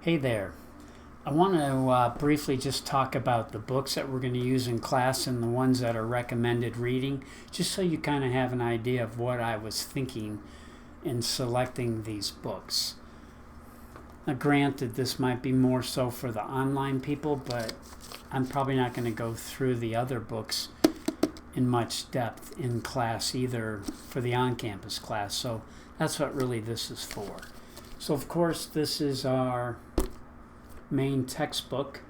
Hey there. I want to briefly just talk about the books that we're going to use in class and the ones that are recommended reading, just so you kind of have an idea of what I was thinking in selecting these books. Now, granted, this might be more so for the online people, but I'm probably not going to go through the other books in much depth in class either for the on-campus class, so that's what really this is for. So, of course, this is our main textbook,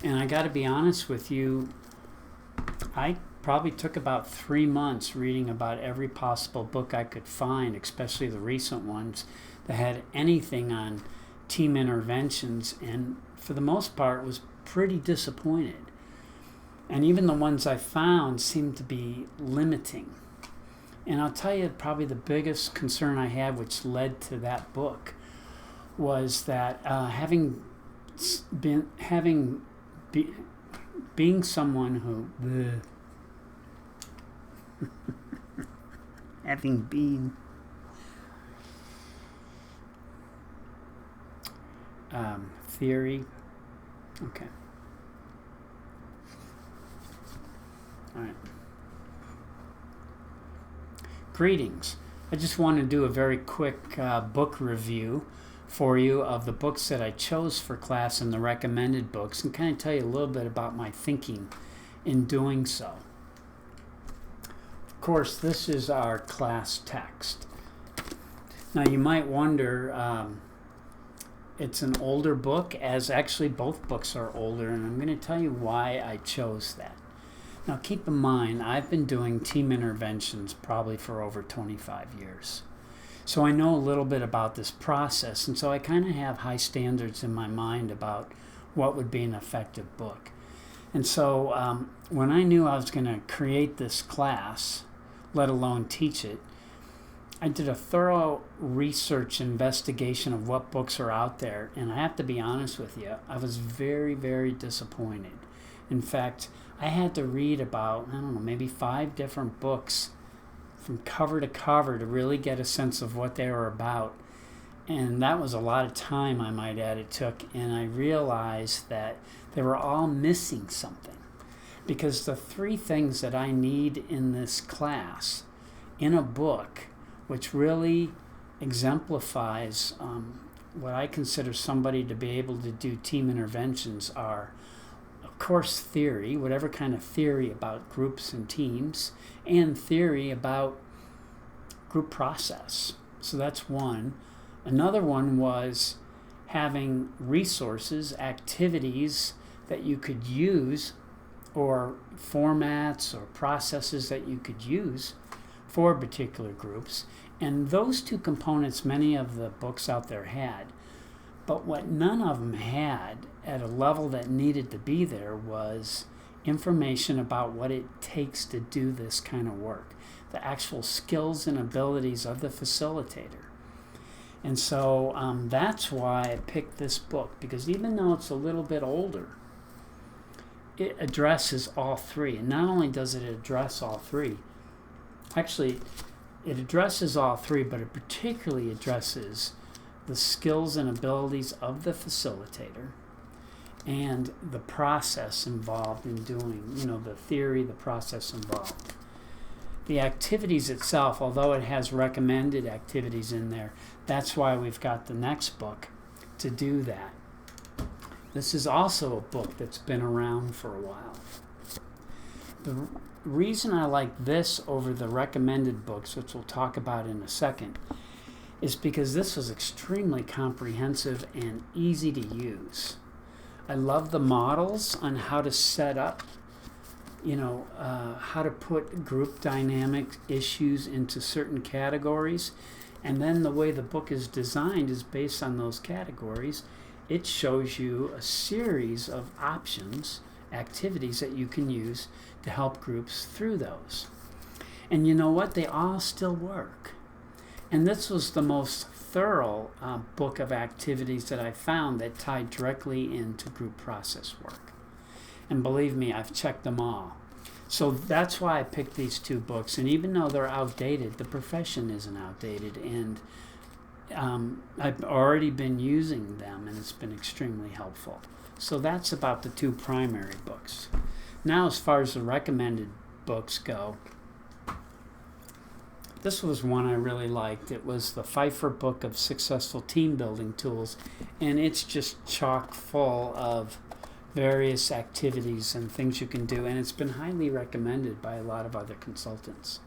and I got to be honest with you, I probably took about 3 months reading about every possible book I could find, especially the recent ones that had anything on team interventions, and for the most part was pretty disappointed. And even the ones I found seemed to be limiting. And I'll tell you, probably the biggest concern I had, which led to that book, was that being someone who having been theory. Okay. All right. Greetings. I just want to do a very quick book review for you of the books that I chose for class and the recommended books, and kind of tell you a little bit about my thinking in doing so. Of course, this is our class text. Now you might wonder, it's an older book, as actually both books are older, and I'm going to tell you why I chose that. Now keep in mind, I've been doing team interventions probably for over 25 years. So I know a little bit about this process, and so I kind of have high standards in my mind about what would be an effective book. And so when I knew I was going to create this class, let alone teach it, I did a thorough research investigation of what books are out there, and I have to be honest with you, I was very, very disappointed. In fact, I had to read about, maybe 5 different books from cover to cover to really get a sense of what they were about. And that was a lot of time, I might add, it took. And I realized that they were all missing something. Because the 3 things that I need in this class, in a book, which really exemplifies what I consider somebody to be able to do team interventions, are, of course, theory, whatever kind of theory about groups and teams, and theory about group process. So that's one. Another one was having resources, activities that you could use, or formats or processes that you could use for particular groups. And those 2 components many of the books out there had. But what none of them had at a level that needed to be there was information about what it takes to do this kind of work, the actual skills and abilities of the facilitator. And so that's why I picked this book, because even though it's a little bit older, it addresses all 3. And not only does it address all 3, actually it addresses all 3, but it particularly addresses the skills and abilities of the facilitator and the process involved in doing, the theory, the process involved. The activities itself, although it has recommended activities in there, that's why we've got the next book to do that. This is also a book that's been around for a while. The reason I like this over the recommended books, which we'll talk about in a second, is because this was extremely comprehensive and easy to use. I love the models on how to set up, how to put group dynamic issues into certain categories. And then the way the book is designed is based on those categories. It shows you a series of options, activities that you can use to help groups through those. And you know what? They all still work. And this was the most thorough book of activities that I found that tied directly into group process work. And believe me, I've checked them all. So that's why I picked these 2 books. And even though they're outdated, the profession isn't outdated. And I've already been using them, and it's been extremely helpful. So that's about the two primary books. Now, as far as the recommended books go, this was one I really liked. It was the Pfeiffer Book of Successful Team Building Tools, and it's just chock full of various activities and things you can do, and it's been highly recommended by a lot of other consultants.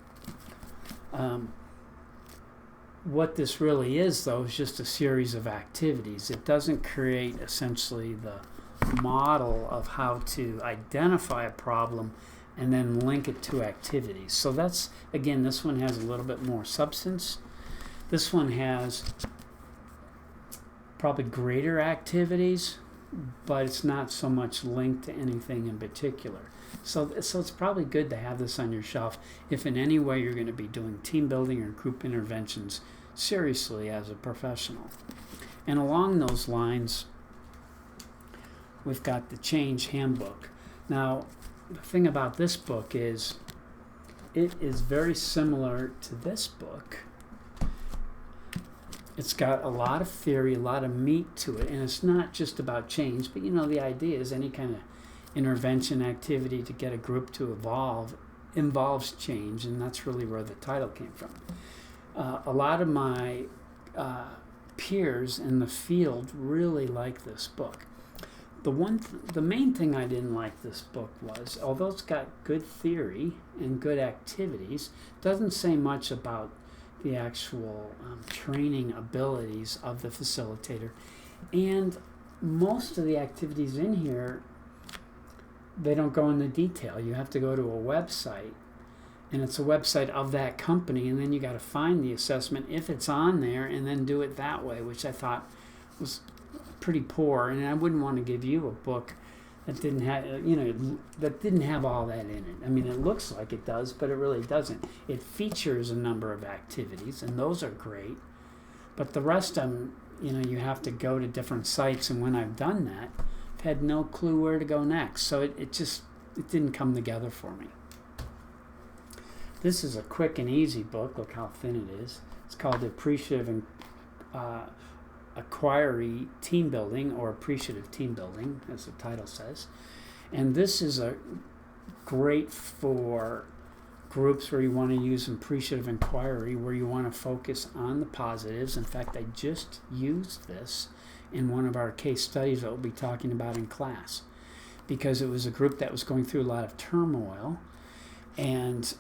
What this really is, though, is just a series of activities. It doesn't create essentially the model of how to identify a problem and then link it to activities. So that's, again, this one has a little bit more substance. This one has probably greater activities, but it's not so much linked to anything in particular. So it's probably good to have this on your shelf if in any way you're going to be doing team building or group interventions seriously as a professional. And along those lines, we've got the Change Handbook. Now, the thing about this book is it is very similar to this book. It's got a lot of theory, a lot of meat to it, and it's not just about change, but the idea is any kind of intervention activity to get a group to evolve involves change, and that's really where the title came from. A lot of my peers in the field really like this book. The main thing I didn't like this book was, although it's got good theory and good activities, doesn't say much about the actual training abilities of the facilitator. And most of the activities in here, they don't go into detail. You have to go to a website, and it's a website of that company, and then you got to find the assessment if it's on there and then do it that way, which I thought was pretty poor. And I wouldn't want to give you a book that didn't have all that in it. I mean, it looks like it does, but it really doesn't. It features a number of activities, and those are great, but the rest of them, you have to go to different sites, and when I've done that, I've had no clue where to go next. So it didn't come together for me. This is a quick and easy book. Look how thin it is. It's called Appreciative and Acquiree Team Building, or Appreciative Team Building, as the title says. And this is a great for groups where you want to use appreciative inquiry, where you want to focus on the positives. In fact, I just used this in one of our case studies that we'll be talking about in class, because it was a group that was going through a lot of turmoil, and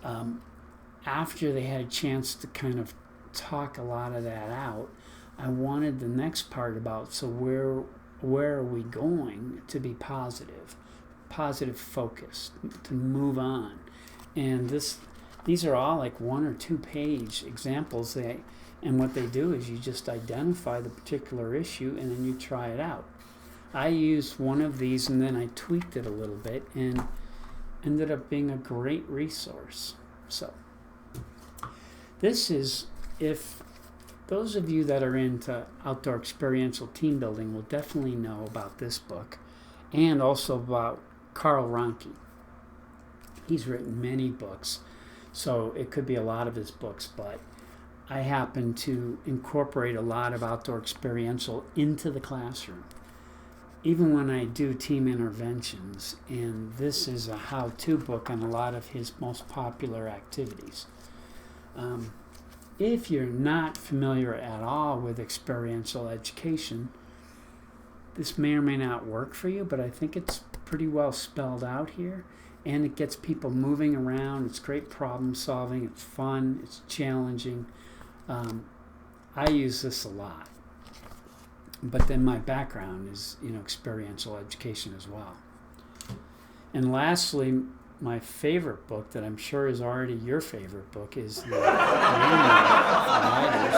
after they had a chance to kind of talk a lot of that out, I wanted the next part about, so where are we going to be positive focused, to move on. And these are all like 1 or 2 page examples. And what they do is you just identify the particular issue and then you try it out. I used one of these and then I tweaked it a little bit and ended up being a great resource. So this is, if those of you that are into outdoor experiential team building will definitely know about this book, and also about Carl Ronke. He's written many books, so it could be a lot of his books, but I happen to incorporate a lot of outdoor experiential into the classroom, even when I do team interventions, and this is a how-to book on a lot of his most popular activities. If you're not familiar at all with experiential education, this may or may not work for you, but I think it's pretty well spelled out here, and it gets people moving around. It's great problem solving. It's fun. It's challenging. I use this a lot, but then my background is experiential education as well. And lastly, my favorite book that I'm sure is already your favorite book is the Manual for Writers.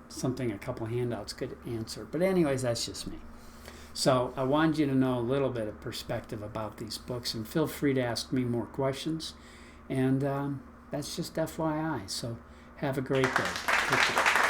Something a couple handouts could answer. But anyways, that's just me. So I wanted you to know a little bit of perspective about these books, and feel free to ask me more questions. And that's just FYI. So have a great day. Take care.